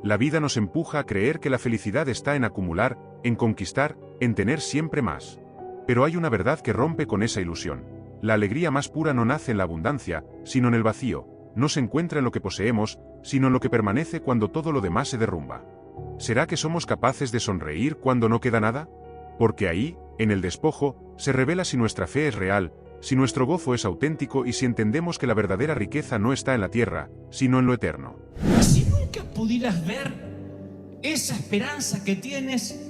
La vida nos empuja a creer que la felicidad está en acumular, en conquistar, en tener siempre más. Pero hay una verdad que rompe con esa ilusión. La alegría más pura no nace en la abundancia, sino en el vacío, no se encuentra en lo que poseemos, sino en lo que permanece cuando todo lo demás se derrumba. ¿Será que somos capaces de sonreír cuando no queda nada? Porque ahí, en el despojo, se revela si nuestra fe es real, si nuestro gozo es auténtico y si entendemos que la verdadera riqueza no está en la tierra, sino en lo eterno. Si nunca pudieras ver esa esperanza que tienes,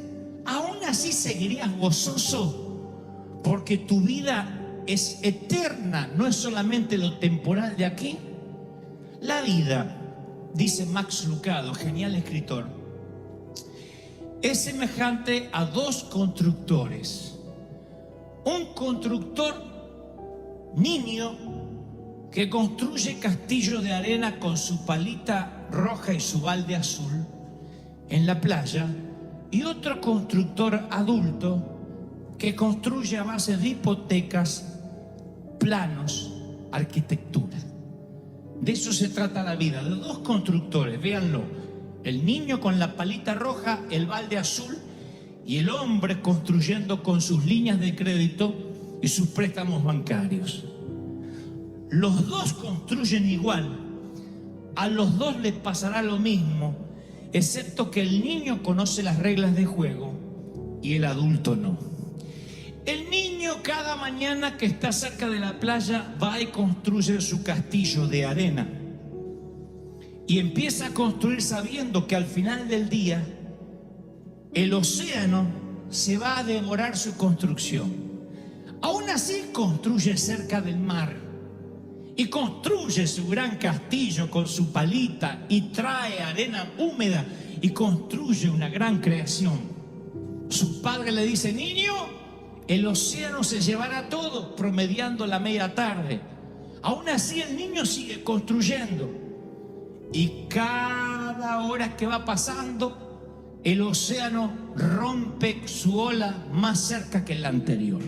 aún así seguirías gozoso, porque tu vida es eterna, no es solamente lo temporal de aquí. La vida, dice Max Lucado, genial escritor, es semejante a dos constructores. Un constructor niño que construye castillos de arena con su palita roja y su balde azul en la playa, y otro constructor adulto que construye a base de hipotecas, planos, arquitectura. De eso se trata la vida, de dos constructores, véanlo. El niño con la palita roja, el balde azul, y el hombre construyendo con sus líneas de crédito y sus préstamos bancarios. Los dos construyen igual, a los dos les pasará lo mismo, excepto que el niño conoce las reglas de juego y el adulto no. El niño cada mañana que está cerca de la playa va y construye su castillo de arena y empieza a construir sabiendo que al final del día el océano se va a devorar su construcción. Aún así construye cerca del mar y construye su gran castillo con su palita y trae arena húmeda y construye una gran creación. Su padre le dice: niño, el océano se llevará todo, promediando la media tarde. Aún así el niño sigue construyendo y cada hora que va pasando el océano rompe su ola más cerca que la anterior.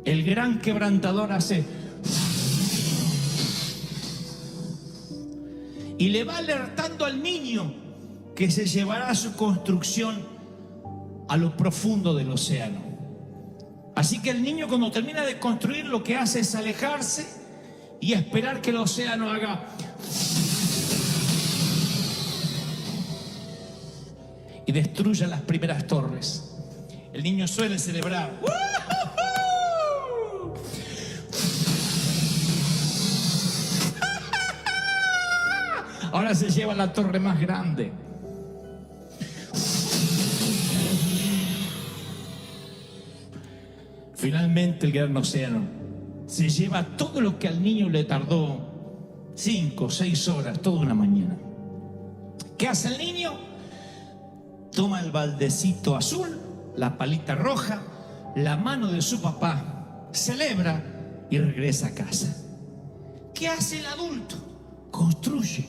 El gran quebrantador hace y le va alertando al niño que se llevará su construcción a lo profundo del océano. Así que el niño, cuando termina de construir, lo que hace es alejarse y esperar que el océano haga y destruya las primeras torres. El niño suele celebrar. Ahora se lleva la torre más grande. Finalmente el gran océano se lleva todo lo que al niño le tardó 5 o 6 horas, toda una mañana. ¿Qué hace el niño? Toma el baldecito azul, la palita roja, la mano de su papá, celebra y regresa a casa. ¿Qué hace el adulto? Construye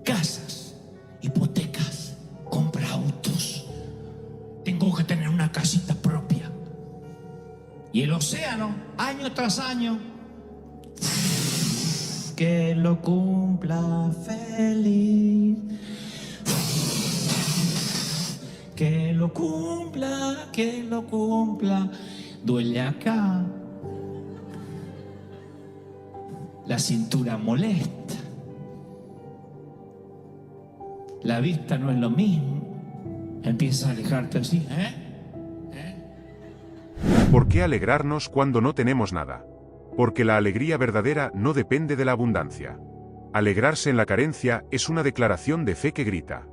casas, hipotecas, compra autos. Tengo que tener una casita propia. Y el océano, año tras año, que lo cumpla feliz, que lo cumpla, duele acá, la cintura molesta, la vista no es lo mismo, empiezas a alejarte así, ¿Por qué alegrarnos cuando no tenemos nada? Porque la alegría verdadera no depende de la abundancia. Alegrarse en la carencia es una declaración de fe que grita: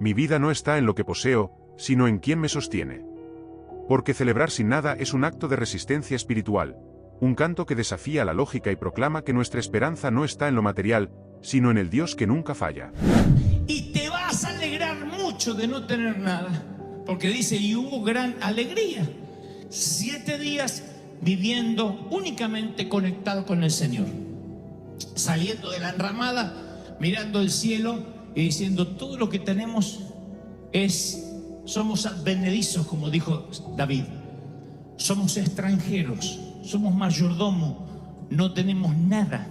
mi vida no está en lo que poseo, sino en quien me sostiene. Porque celebrar sin nada es un acto de resistencia espiritual, un canto que desafía la lógica y proclama que nuestra esperanza no está en lo material, sino en el Dios que nunca falla. Y te vas a alegrar mucho de no tener nada, porque dice: y hubo gran alegría. 7 días viviendo únicamente conectado con el Señor, saliendo de la enramada, mirando el cielo y diciendo: todo lo que tenemos somos advenedizos, como dijo David, somos extranjeros, somos mayordomo, no tenemos nada.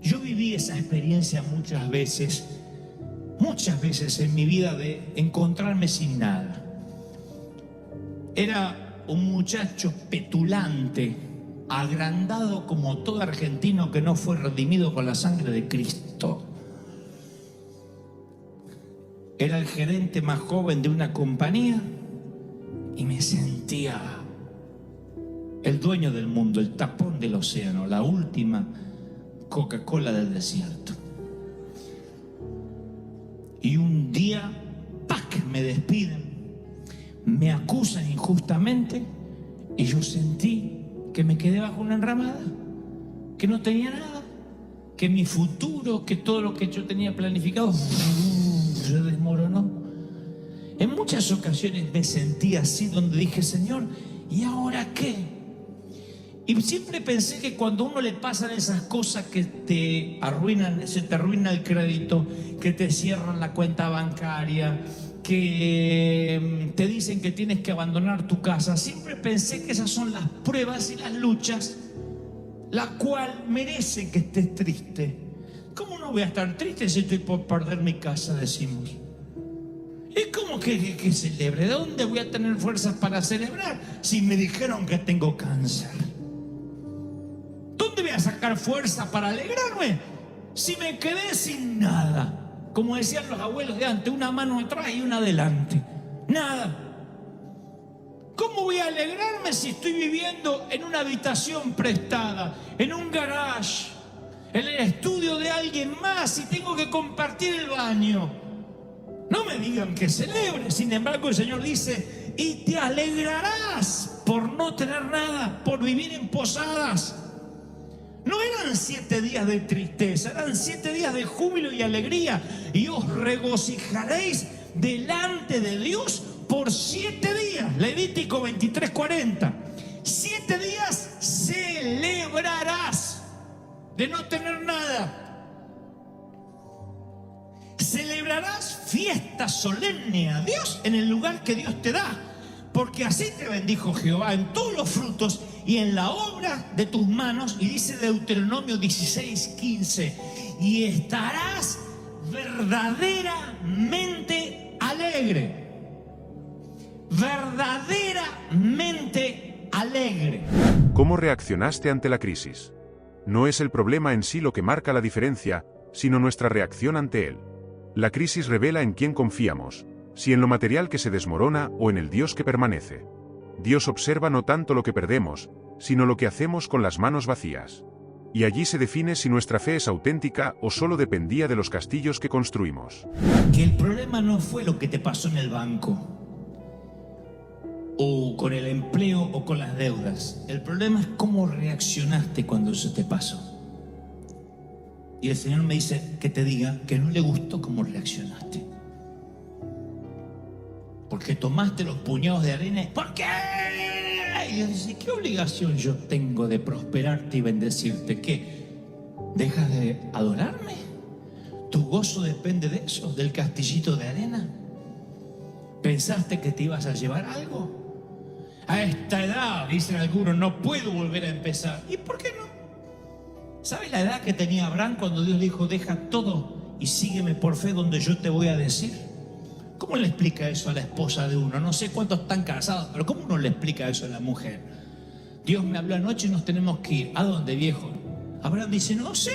Yo viví esa experiencia muchas veces muchas veces en mi vida de encontrarme sin nada. Era un muchacho petulante, agrandado como todo argentino que no fue redimido con la sangre de Cristo. Era el gerente más joven de una compañía y me sentía el dueño del mundo, el tapón del océano, la última Coca-Cola del desierto. Y un día, ¡pac!, me despiden, me acusan injustamente y yo sentí que me quedé bajo una enramada, que no tenía nada, que mi futuro, que todo lo que yo tenía planificado se desmoronó. En muchas ocasiones me sentí así, donde dije, Señor, ¿y ahora qué? Y siempre pensé que cuando a uno le pasan esas cosas que te arruinan, se te arruina el crédito, que te cierran la cuenta bancaria, que te dicen que tienes que abandonar tu casa, siempre pensé que esas son las pruebas y las luchas, la cual merecen que estés triste. ¿Cómo no voy a estar triste si estoy por perder mi casa? Decimos. ¿Y cómo que celebre? ¿De dónde voy a tener fuerzas para celebrar si me dijeron que tengo cáncer? ¿Dónde voy a sacar fuerza para alegrarme si me quedé sin nada? Como decían los abuelos de antes, una mano atrás y una adelante. Nada. ¿Cómo voy a alegrarme si estoy viviendo en una habitación prestada, en un garage, en el estudio de alguien más y tengo que compartir el baño? No me digan que celebre. Sin embargo, el Señor dice, y te alegrarás por no tener nada, por vivir en posadas. No eran 7 días de tristeza, eran 7 días de júbilo y alegría. Y os regocijaréis delante de Dios por 7 días. Levítico 23:40. 7 días celebrarás de no tener nada. Celebrarás fiesta solemne a Dios en el lugar que Dios te da. Porque así te bendijo Jehová en todos los frutos y en la obra de tus manos. Y dice Deuteronomio 16:15, y estarás verdaderamente alegre. Verdaderamente alegre. ¿Cómo reaccionaste ante la crisis? No es el problema en sí lo que marca la diferencia, sino nuestra reacción ante él. La crisis revela en quién confiamos, si en lo material que se desmorona o en el Dios que permanece. Dios observa no tanto lo que perdemos, sino lo que hacemos con las manos vacías. Y allí se define si nuestra fe es auténtica o solo dependía de los castillos que construimos. Que el problema no fue lo que te pasó en el banco, o con el empleo, o con las deudas. El problema es cómo reaccionaste cuando eso te pasó. Y el Señor me dice que te diga que no le gustó cómo reaccionaste. Porque tomaste los puñados de arena. ¿Por qué? Y Dios dice, ¿qué obligación yo tengo de prosperarte y bendecirte? ¿Qué? ¿Dejas de adorarme? ¿Tu gozo depende de eso? ¿Del castillito de arena? ¿Pensaste que te ibas a llevar algo? A esta edad, dicen algunos, no puedo volver a empezar. ¿Y por qué no? ¿Sabes la edad que tenía Abraham cuando Dios le dijo, deja todo y sígueme por fe donde yo te voy a decir? ¿Cómo le explica eso a la esposa de uno? No sé cuántos están casados, pero ¿cómo uno le explica eso a la mujer? Dios me habló anoche y nos tenemos que ir. ¿A dónde, viejo? Abraham dice, no sé.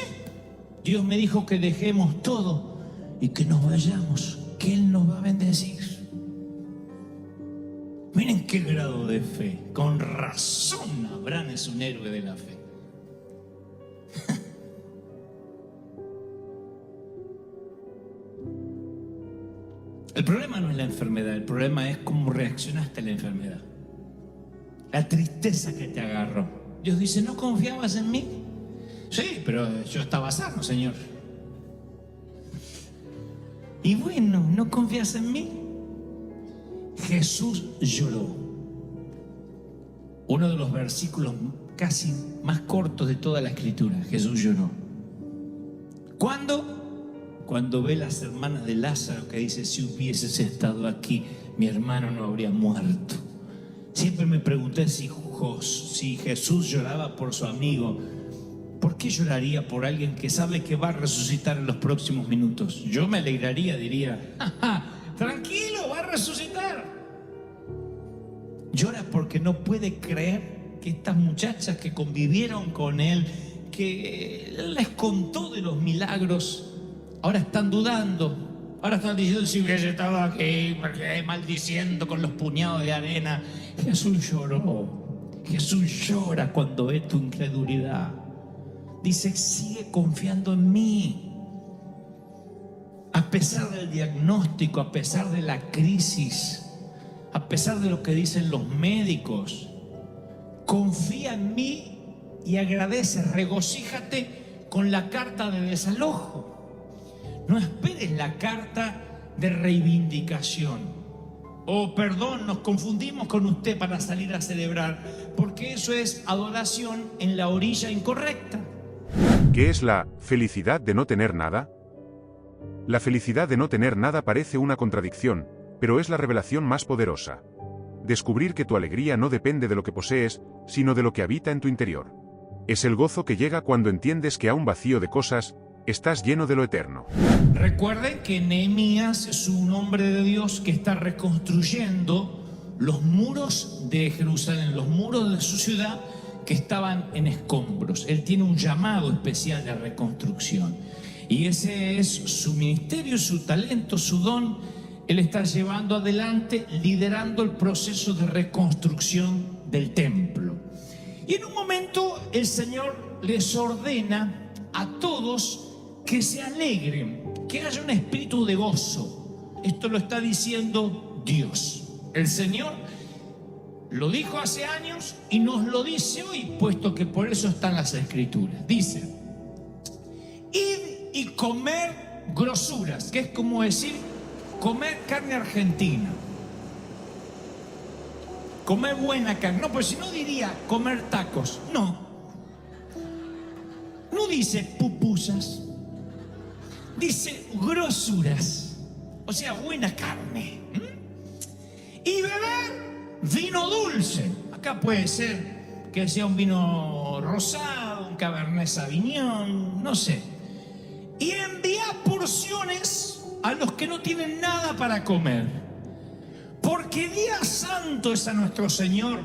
Dios me dijo que dejemos todo y que nos vayamos, que Él nos va a bendecir. Miren qué grado de fe. Con razón Abraham es un héroe de la fe. El problema no es la enfermedad, el problema es cómo reaccionaste a la enfermedad. La tristeza que te agarró. Dios dice, ¿no confiabas en mí? Sí, pero yo estaba sano, Señor. Y bueno, ¿no confías en mí? Jesús lloró. Uno de los versículos casi más cortos de toda la Escritura. Jesús lloró. ¿Cuándo? Cuando ve las hermanas de Lázaro que dice, si hubieses estado aquí, mi hermano no habría muerto. Siempre me pregunté si Jesús lloraba por su amigo ¿Por qué lloraría por alguien que sabe que va a resucitar en los próximos minutos? Yo me alegraría, diría, ¡ja, ja! Tranquilo, va a resucitar. Llora porque no puede creer que estas muchachas que convivieron con él, que él les contó de los milagros, ahora están dudando. Ahora están diciendo, si hubiese estado aquí, porque maldiciendo con los puñados de arena. Jesús lloró. Jesús llora cuando ve tu incredulidad. Dice, sigue confiando en mí. A pesar del diagnóstico, a pesar de la crisis, a pesar de lo que dicen los médicos, confía en mí y agradece, regocíjate con la carta de desalojo. No esperes la carta de reivindicación. Oh, perdón, nos confundimos con usted para salir a celebrar, porque eso es adoración en la orilla incorrecta. ¿Qué es la felicidad de no tener nada? La felicidad de no tener nada parece una contradicción, pero es la revelación más poderosa. Descubrir que tu alegría no depende de lo que posees, sino de lo que habita en tu interior. Es el gozo que llega cuando entiendes que aún vacío de cosas, estás lleno de lo eterno. Recuerden que Nehemías es un hombre de Dios que está reconstruyendo los muros de Jerusalén, los muros de su ciudad que estaban en escombros. Él tiene un llamado especial de reconstrucción. Y ese es su ministerio, su talento, su don. Él está llevando adelante, liderando el proceso de reconstrucción del templo. Y en un momento el Señor les ordena a todos que se alegren, que haya un espíritu de gozo. Esto lo está diciendo Dios. El Señor lo dijo hace años y nos lo dice hoy, puesto que por eso están las Escrituras. Dice, id y comer grosuras, que es como decir comer carne argentina. Comer buena carne. No, pues si no diría comer tacos. No. No dice pupusas. Dice grosuras. O sea, buena carne. Y beber vino dulce. Acá puede ser que sea un vino rosado, un Cabernet Sauvignon, no sé. Y enviar porciones a los que no tienen nada para comer. Porque día santo es a nuestro Señor.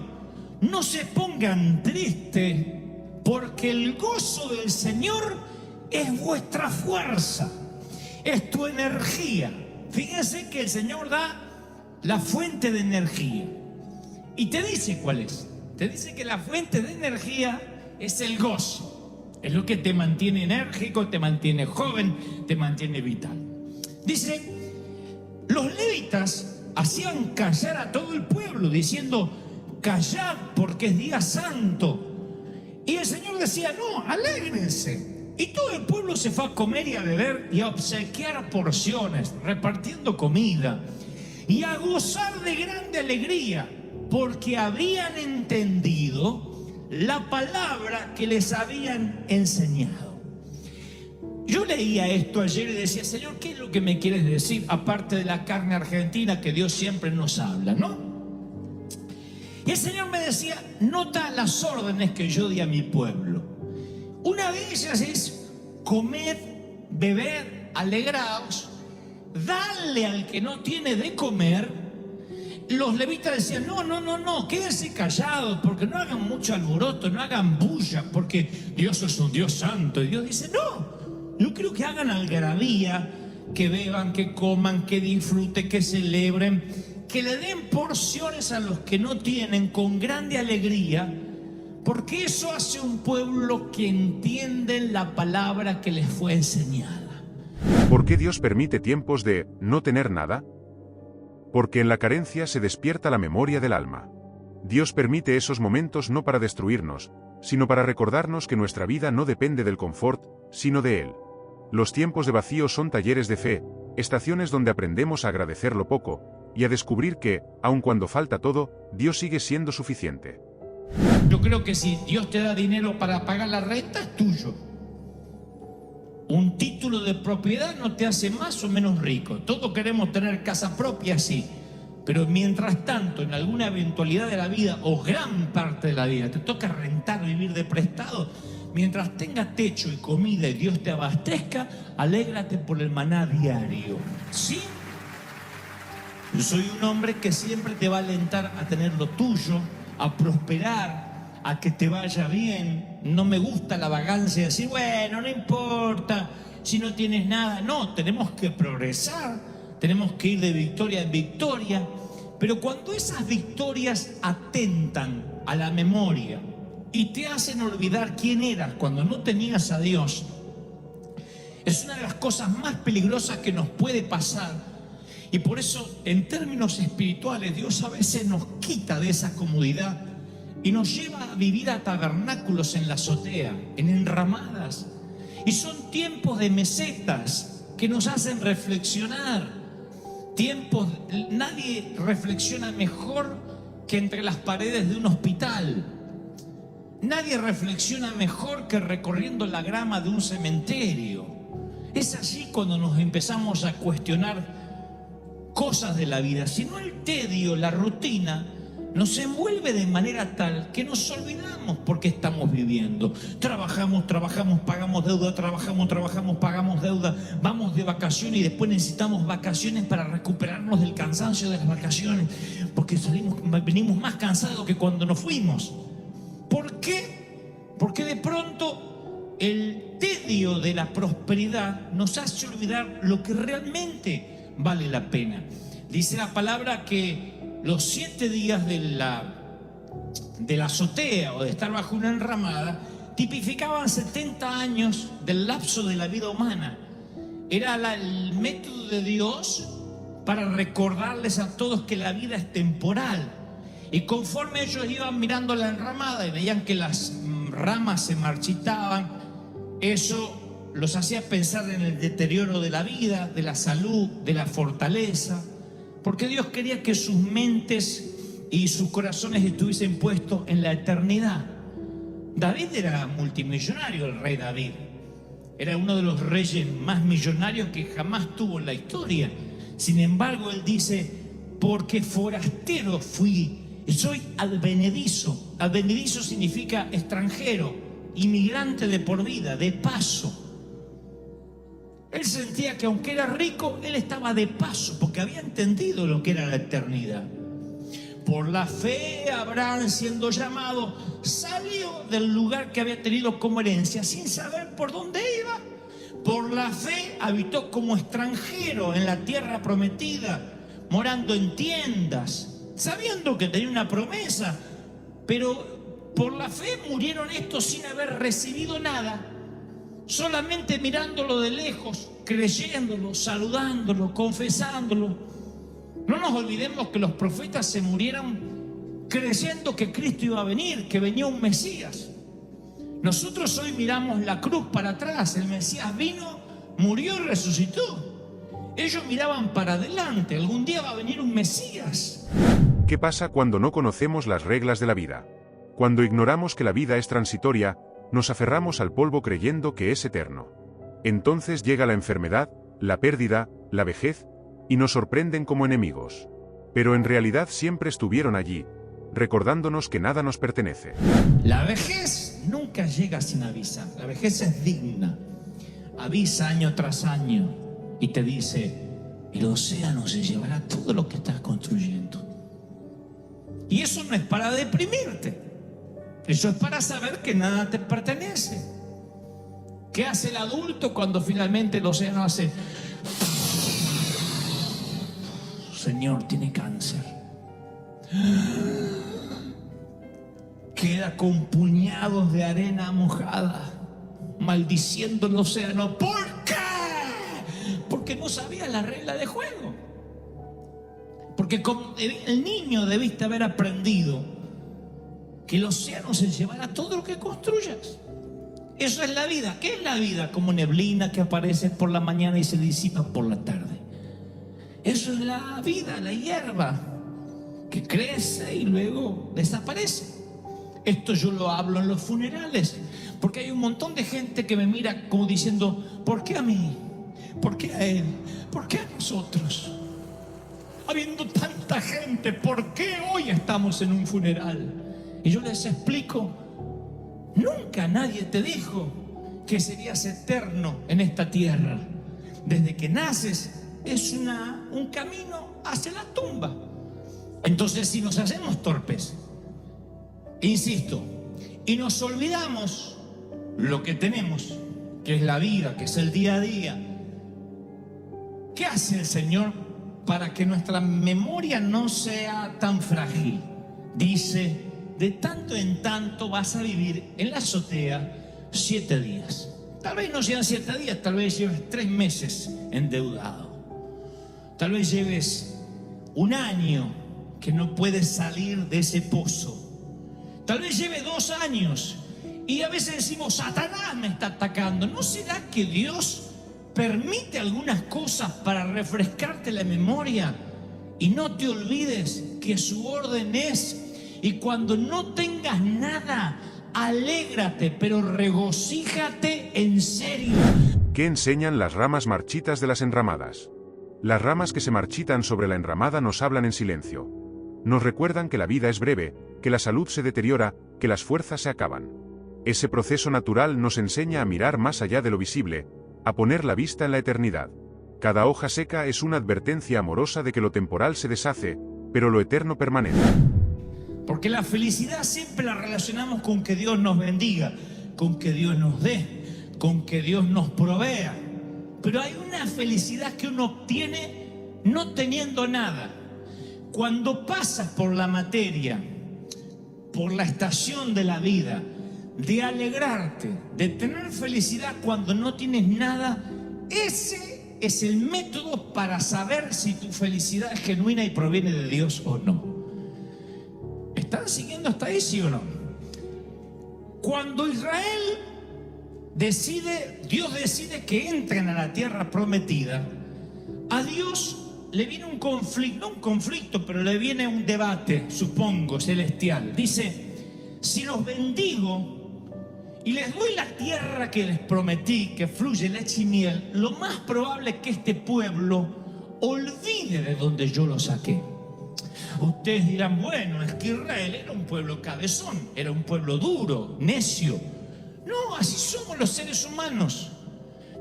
No se pongan tristes, porque el gozo del Señor es vuestra fuerza, es tu energía. Fíjense que el Señor da la fuente de energía. Y te dice cuál es. Te dice que la fuente de energía es el gozo. Es lo que te mantiene enérgico, te mantiene joven, te mantiene vital. Dice, los levitas hacían callar a todo el pueblo, diciendo, callad porque es día santo. Y el Señor decía, no, alégrense. Y todo el pueblo se fue a comer y a beber y a obsequiar porciones, repartiendo comida y a gozar de grande alegría, porque habían entendido la palabra que les habían enseñado. Yo leía esto ayer y decía, Señor, ¿qué es lo que me quieres decir? Aparte de la carne argentina que Dios siempre nos habla, ¿no? Y el Señor me decía, nota las órdenes que yo di a mi pueblo. Una de ellas es comed, beber, alegraos, darle al que no tiene de comer. Los levitas decían, no, quédense callados, porque no hagan mucho alboroto, no hagan bulla, porque Dios es un Dios santo. Y Dios dice, no, yo creo que hagan algarabía, que beban, que coman, que disfruten, que celebren, que le den porciones a los que no tienen con grande alegría, porque eso hace un pueblo que entiende la palabra que les fue enseñada. ¿Por qué Dios permite tiempos de no tener nada? Porque en la carencia se despierta la memoria del alma. Dios permite esos momentos no para destruirnos, sino para recordarnos que nuestra vida no depende del confort, sino de Él. Los tiempos de vacío son talleres de fe, estaciones donde aprendemos a agradecer lo poco, y a descubrir que, aun cuando falta todo, Dios sigue siendo suficiente. Yo creo que si Dios te da dinero para pagar la renta, es tuyo. Un título de propiedad no te hace más o menos rico. Todos queremos tener casa propia, sí. Pero mientras tanto, en alguna eventualidad de la vida, o gran parte de la vida, te toca rentar, vivir de prestado, mientras tengas techo y comida y Dios te abastezca, alégrate por el maná diario. ¿Sí? Yo soy un hombre que siempre te va a alentar a tener lo tuyo, a prosperar, a que te vaya bien. No me gusta la vagancia de decir, bueno, no importa si no tienes nada. No, tenemos que progresar, tenemos que ir de victoria en victoria. Pero cuando esas victorias atentan a la memoria y te hacen olvidar quién eras cuando no tenías a Dios, es una de las cosas más peligrosas que nos puede pasar. Y por eso, en términos espirituales, Dios a veces nos quita de esa comodidad y nos lleva a vivir a tabernáculos en la azotea, en enramadas. Y son tiempos de mesetas que nos hacen reflexionar. Tiempos, nadie reflexiona mejor que entre las paredes de un hospital. Nadie reflexiona mejor que recorriendo la grama de un cementerio. Es allí cuando nos empezamos a cuestionar cosas de la vida. Si no, el tedio, la rutina nos envuelve de manera tal que nos olvidamos por qué estamos viviendo. Trabajamos, pagamos deuda, trabajamos, pagamos deuda, vamos de vacaciones y después necesitamos vacaciones para recuperarnos del cansancio de las vacaciones, porque venimos más cansados que cuando nos fuimos. ¿Por qué? Porque de pronto el tedio de la prosperidad nos hace olvidar lo que realmente vale la pena. Dice la palabra que los 7 días de la azotea o de estar bajo una enramada tipificaban 70 años del lapso de la vida humana. Era el método de Dios para recordarles a todos que la vida es temporal. Y conforme ellos iban mirando la enramada y veían que las ramas se marchitaban, eso los hacía pensar en el deterioro de la vida, de la salud, de la fortaleza, porque Dios quería que sus mentes y sus corazones estuviesen puestos en la eternidad. David era multimillonario, el rey David. Era uno de los reyes más millonarios que jamás tuvo en la historia. Sin embargo, él dice, porque forastero fui, y soy advenedizo. Advenedizo significa extranjero, inmigrante de por vida, de paso. Él sentía que aunque era rico, él estaba de paso, porque había entendido lo que era la eternidad. Por la fe, Abraham, siendo llamado, salió del lugar que había tenido como herencia, sin saber por dónde iba. Por la fe, habitó como extranjero en la tierra prometida, morando en tiendas, sabiendo que tenía una promesa. Pero por la fe murieron estos sin haber recibido nada, solamente mirándolo de lejos, creyéndolo, saludándolo, confesándolo. No nos olvidemos que los profetas se murieron creyendo que Cristo iba a venir, que venía un Mesías. Nosotros hoy miramos la cruz para atrás. El Mesías vino, murió y resucitó. Ellos miraban para adelante. Algún día va a venir un Mesías. ¿Qué pasa cuando no conocemos las reglas de la vida? Cuando ignoramos que la vida es transitoria, nos aferramos al polvo creyendo que es eterno. Entonces llega la enfermedad, la pérdida, la vejez, y nos sorprenden como enemigos. Pero en realidad siempre estuvieron allí, recordándonos que nada nos pertenece. La vejez nunca llega sin avisar. La vejez es digna. Avisa año tras año y te dice, el océano se llevará todo lo que estás construyendo. Y eso no es para deprimirte. Eso es para saber que nada te pertenece. ¿Qué hace el adulto cuando finalmente el océano hace? Señor, tiene cáncer. Queda con puñados de arena mojada, maldiciendo el océano. ¿Por qué? Porque no sabía la regla de juego. Porque como el niño debiste haber aprendido que el océano se llevará todo lo que construyas. Eso es la vida. ¿Qué es la vida? Como neblina que aparece por la mañana y se disipa por la tarde. Eso es la vida, la hierba que crece y luego desaparece. Esto yo lo hablo en los funerales, porque hay un montón de gente que me mira como diciendo, ¿por qué a mí? ¿Por qué a él? ¿Por qué a nosotros? Habiendo tanta gente, ¿por qué hoy estamos en un funeral? Y yo les explico Nunca nadie te dijo que serías eterno en esta tierra. Desde que naces es un camino hacia la tumba. Entonces, si nos hacemos torpes, insisto, y nos olvidamos lo que tenemos, que es la vida, que es el día a día, ¿qué hace el Señor para que nuestra memoria no sea tan frágil? Dice, de tanto en tanto vas a vivir en la azotea 7 días. Tal vez no sean 7 días, tal vez lleves 3 meses endeudado. Tal vez lleves 1 año que no puedes salir de ese pozo. Tal vez lleve 2 años y a veces decimos, Satanás me está atacando. ¿No será que Dios permite algunas cosas para refrescarte la memoria? Y no te olvides que su orden es, y cuando no tengas nada, alégrate, pero regocíjate en serio. ¿Qué enseñan las ramas marchitas de las enramadas? Las ramas que se marchitan sobre la enramada nos hablan en silencio. Nos recuerdan que la vida es breve, que la salud se deteriora, que las fuerzas se acaban. Ese proceso natural nos enseña a mirar más allá de lo visible, a poner la vista en la eternidad. Cada hoja seca es una advertencia amorosa de que lo temporal se deshace, pero lo eterno permanece. Porque la felicidad siempre la relacionamos con que Dios nos bendiga, con que Dios nos dé, con que Dios nos provea. Pero hay una felicidad que uno obtiene no teniendo nada. Cuando pasas por la materia, por la estación de la vida, de alegrarte, de tener felicidad cuando no tienes nada, ese es el método para saber si tu felicidad es genuina y proviene de Dios o no. ¿Están siguiendo hasta ahí, sí o no? Cuando Dios decide que entren a la tierra prometida, a Dios le viene un conflicto, no un conflicto, pero le viene un debate, supongo, celestial. Dice, si los bendigo y les doy la tierra que les prometí, que fluye leche y miel, lo más probable es que este pueblo olvide de donde yo lo saqué. Ustedes dirán, bueno, es que Israel era un pueblo cabezón, era un pueblo duro, necio. No, así somos los seres humanos.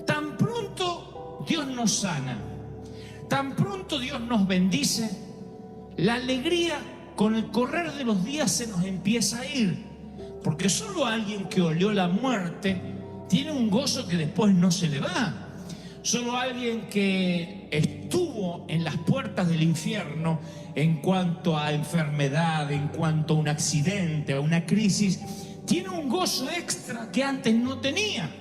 Tan pronto Dios nos sana, tan pronto Dios nos bendice, la alegría con el correr de los días se nos empieza a ir. Porque solo alguien que olió la muerte tiene un gozo que después no se le va. Solo alguien que estuvo en las puertas del infierno en cuanto a enfermedad, en cuanto a un accidente, a una crisis, tiene un gozo extra que antes no tenía.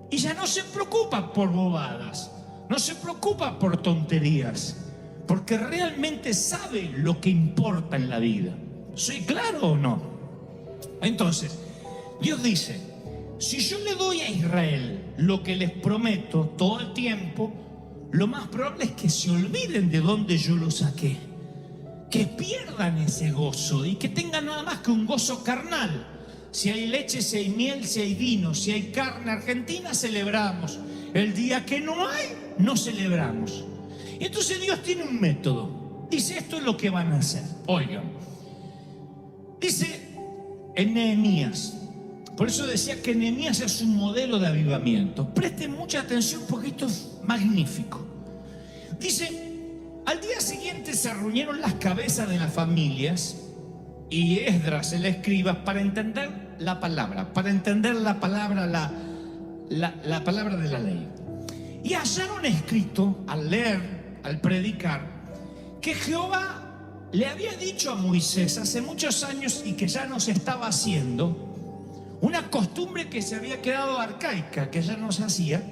Y ya no se preocupa por bobadas, no se preocupa por tonterías, porque realmente sabe lo que importa en la vida. ¿Soy claro o no? Entonces, Dios dice, si yo le doy a Israel lo que les prometo todo el tiempo, lo más probable es que se olviden de dónde yo lo saqué, que pierdan ese gozo y que tengan nada más que un gozo carnal. Si hay leche, si hay miel, si hay vino, si hay carne argentina, celebramos. El día que no hay, no celebramos. Y entonces Dios tiene un método. Dice, esto es lo que van a hacer. Oigan, dice en Nehemías, por eso decía que Nehemías es un modelo de avivamiento. Presten mucha atención porque esto es magnífico. Dice, al día siguiente se reunieron las cabezas de las familias y Esdras, el escriba, para entender la palabra, la palabra de la ley. Y hallaron escrito, al leer, al predicar, que Jehová le había dicho a Moisés hace muchos años y que ya no se estaba haciendo, una costumbre que se había quedado arcaica, que ya no se hacía.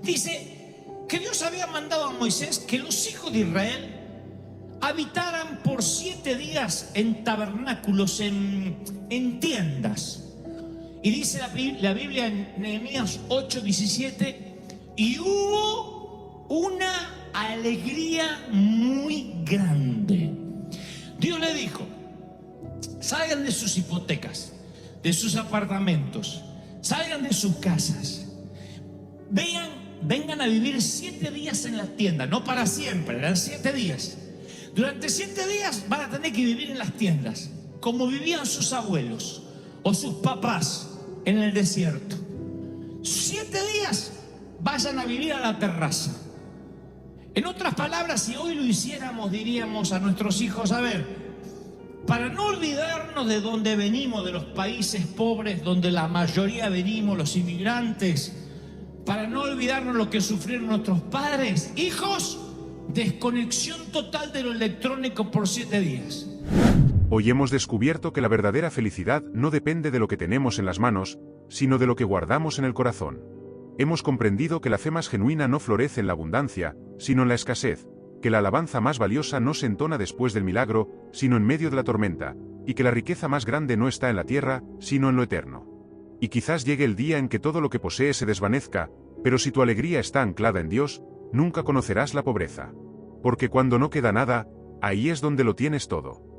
Dice que Dios había mandado a Moisés que los hijos de Israel habitaran por 7 días en tabernáculos, en tiendas. Y dice la Biblia en Nehemías 8:17, y hubo una alegría muy grande. Dios le dijo, salgan de sus hipotecas, de sus apartamentos, salgan de sus casas, vengan a vivir 7 días en la tienda, no para siempre, eran 7 días. Durante 7 días van a tener que vivir en las tiendas, como vivían sus abuelos. o sus papás en el desierto. 7 días vayan a vivir a la terraza. En otras palabras, si hoy lo hiciéramos, diríamos a nuestros hijos, a ver, para no olvidarnos de dónde venimos, de los países pobres donde la mayoría venimos, los inmigrantes, para no olvidarnos lo que sufrieron nuestros padres, hijos, desconexión total de lo electrónico por 7 días. Hoy hemos descubierto que la verdadera felicidad no depende de lo que tenemos en las manos, sino de lo que guardamos en el corazón. Hemos comprendido que la fe más genuina no florece en la abundancia, sino en la escasez, que la alabanza más valiosa no se entona después del milagro, sino en medio de la tormenta, y que la riqueza más grande no está en la tierra, sino en lo eterno. Y quizás llegue el día en que todo lo que posees se desvanezca, pero si tu alegría está anclada en Dios, nunca conocerás la pobreza. Porque cuando no queda nada, ahí es donde lo tienes todo.